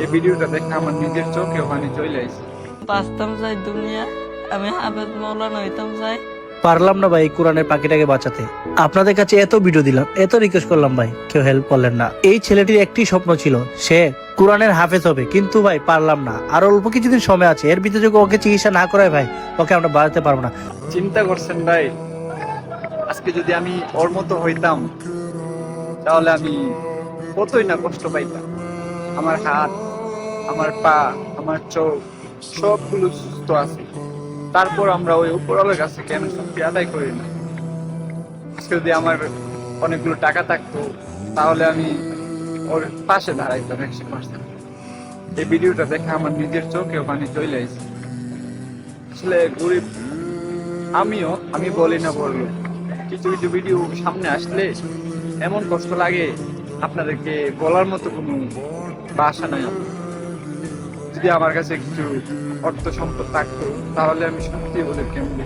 এই ভিডিওটা দেখে আমার নিজের চোখে পানি চলে আসছে। বাঁচতাম চাই দুনিয়া, আমি হাফেজ মাওলানা হইতাম চাই। পারলাম না ভাই এই কোরআনের পাখিটাকে বাঁচাতে। আপনাদের কাছে এত ভিডিও দিলাম, এত রিকোয়েস্ট করলাম ভাই, কেউ হেল্প করলেন না। এই ছেলেটির একটি স্বপ্ন ছিল, সে কোরআনের হাফেজ হবে, কিন্তু ভাই পারলাম না। আর অল্প কিছুদিন সময় আছে, এর ভিতরে যদি ওকে চিকিৎসা না করায় ভাই, ওকে আমরা বাঁচাতে পারবো না। চিন্তা করছেন ভাই, আজকে যদি আমি ওর মতো হইতাম তাহলে আমি কতই না কষ্ট পাইতাম। আমার হাত, আমার পা, আমার চোখ সবগুলো সুস্থ আছে, তারপর আমরা ওই উপরওয়ালার কাছে কেন শান্তি আদায় করি না? আজকে যদি আমার অনেকগুলো টাকা থাকতো তাহলে আমি ওর পাশে দাঁড়াইতাম 100%। এই ভিডিওটা দেখে আমার নিজের চোখেও পানি চলে আসছে। আসলে গরিব আমি বলি না বললো, কিছু কিছু ভিডিও সামনে আসলে এমন কষ্ট লাগে, আপনাদেরকে বলার মতো কোনো ভাষা নাই আমার। যদি আমার কাছে কিছু অর্থ সম্পদ থাকতো তাহলে আমি সত্যি বলে কেমন